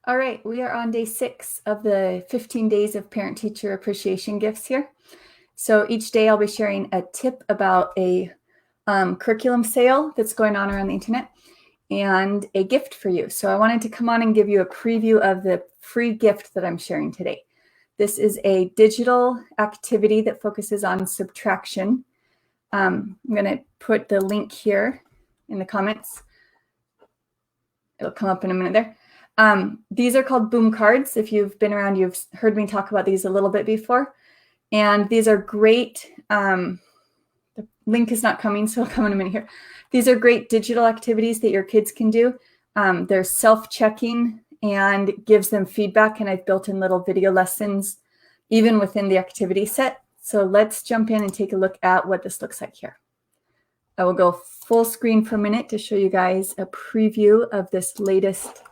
All right, we are on day 6 of the 15 days of parent-teacher appreciation gifts here. So each day I'll be sharing a tip about a curriculum sale that's going on around the internet and a gift for you. So I wanted to come on and give you a preview of the free gift that I'm sharing today. This is a digital activity that focuses on subtraction. I'm going to put the link here in the comments. It'll come up in a minute there. These are called boom cards. If you've been around, you've heard me talk about these a little bit before. And these are great. The link is not coming, so it'll come in a minute here. These are great digital activities that your kids can do. They're self-checking and gives them feedback. And I've built in little video lessons even within the activity set. So let's jump in and take a look at what this looks like here. I will go full screen for a minute to show you guys a preview of this latest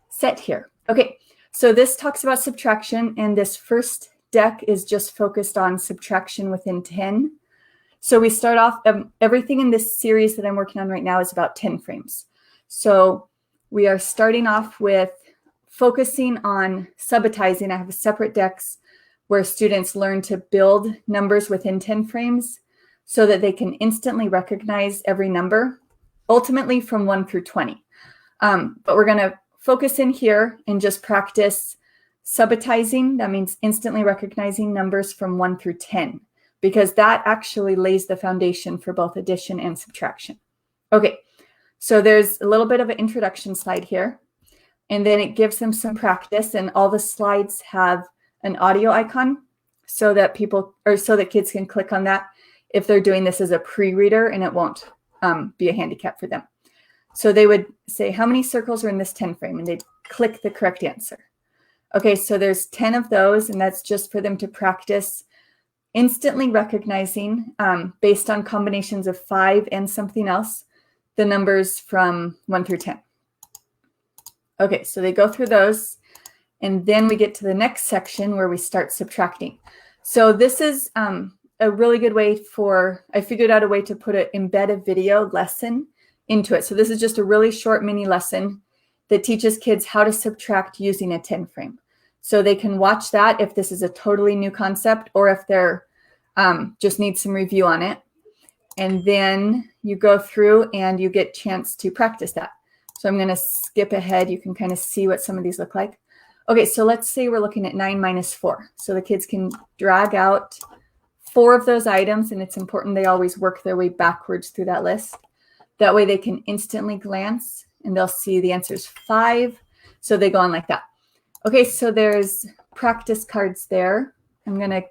set here. Okay, so this talks about subtraction, and this first deck is just focused on subtraction within 10. So we start off, everything in this series that I'm working on right now is about 10 frames. So we are starting off with focusing on subitizing. I have separate decks where students learn to build numbers within 10 frames so that they can instantly recognize every number, ultimately from 1 through 20. But we're going to focus in here and just practice subitizing. That means instantly recognizing numbers from 1 through 10, because that actually lays the foundation for both addition and subtraction. Okay, so there's a little bit of an introduction slide here, and then it gives them some practice, and all the slides have an audio icon so that kids can click on that if they're doing this as a pre-reader, and it won't be a handicap for them. So they would say, how many circles are in this 10 frame? And they'd click the correct answer. Okay, so there's 10 of those, and that's just for them to practice instantly recognizing, based on combinations of 5 and something else, the numbers from 1 through 10. Okay, so they go through those, and then we get to the next section where we start subtracting. So this is a really good way I figured out a way to embed a video lesson into it. So this is just a really short mini lesson that teaches kids how to subtract using a 10 frame. So they can watch that if this is a totally new concept, or if they're just need some review on it. And then you go through and you get a chance to practice that. So I'm going to skip ahead. You can kind of see what some of these look like. Okay, so let's say we're looking at 9 minus 4. So the kids can drag out 4 of those items, and it's important they always work their way backwards through that list. That way they can instantly glance and they'll see the answer is 5. So they go on like that. Okay, so there's practice cards there. I'm going to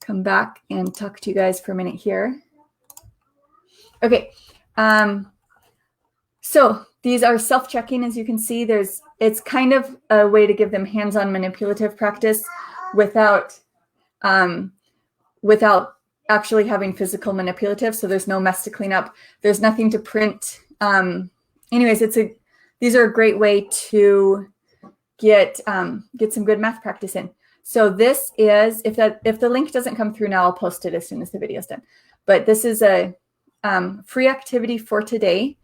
come back and talk to you guys for a minute here. Okay, so these are self-checking, as you can see. It's kind of a way to give them hands-on manipulative practice without actually having physical manipulative. So there's no mess to clean up. There's nothing to print. Anyways, these are a great way to get some good math practice in. So this is, if the link doesn't come through now, I'll post it as soon as the video is done. But this is a free activity for today,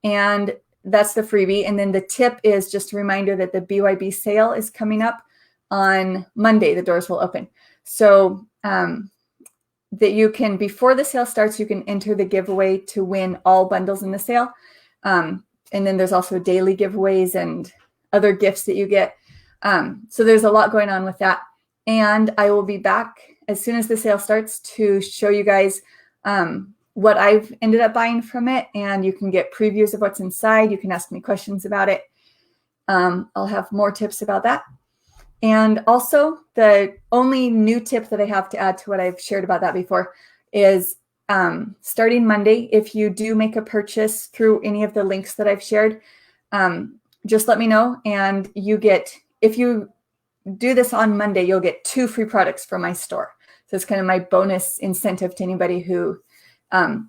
and that's the freebie. And then the tip is just a reminder that the BYB sale is coming up on Monday. The doors will open. So that you can, before the sale starts, you can enter the giveaway to win all bundles in the sale. And then there's also daily giveaways and other gifts that you get. So there's a lot going on with that. And I will be back as soon as the sale starts to show you guys what I've ended up buying from it. And you can get previews of what's inside. You can ask me questions about it. I'll have more tips about that. And also, the only new tip that I have to add to what I've shared about that before is starting Monday, if you do make a purchase through any of the links that I've shared, just let me know. And if you do this on Monday, you'll get 2 free products from my store. So it's kind of my bonus incentive to anybody who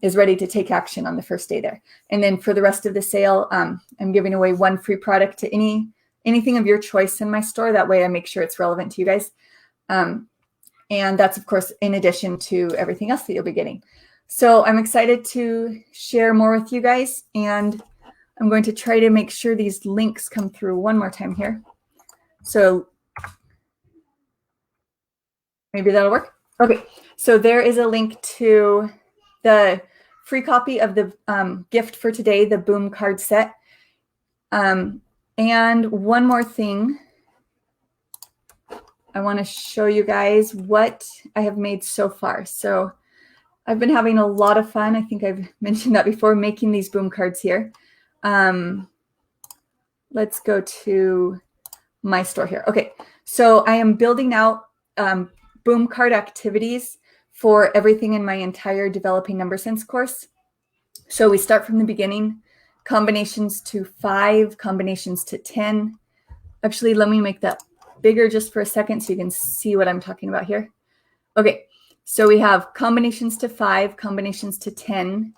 is ready to take action on the first day there. And then for the rest of the sale, I'm giving away 1 free product to anything of your choice in my store. That way I make sure it's relevant to you guys. And that's, of course, in addition to everything else that you'll be getting. So I'm excited to share more with you guys. And I'm going to try to make sure these links come through one more time here. So maybe that'll work. Okay, so there is a link to the free copy of the gift for today, the Boom card set. And one more thing, I want to show you guys what I have made so far. So I've been having a lot of fun. I think I've mentioned that before, making these Boom cards here. Let's go to my store here. Okay, so I am building out Boom card activities for everything in my entire Developing Number Sense course. So we start from the beginning, combinations to 5, combinations to 10. Actually, let me make that bigger just for a second so you can see what I'm talking about here. Okay, so we have combinations to 5, combinations to 10,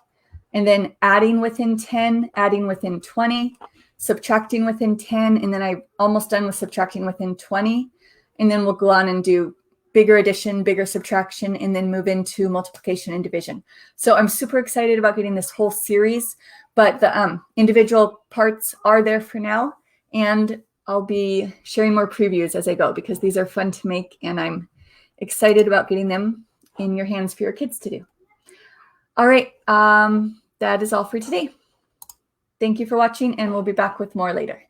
and then adding within 10, adding within 20, subtracting within 10, and then I'm almost done with subtracting within 20. And then we'll go on and do bigger addition, bigger subtraction, and then move into multiplication and division. So I'm super excited about getting this whole series, but the individual parts are there for now, and I'll be sharing more previews as I go because these are fun to make, and I'm excited about getting them in your hands for your kids to do. All right, that is all for today. Thank you for watching, and we'll be back with more later.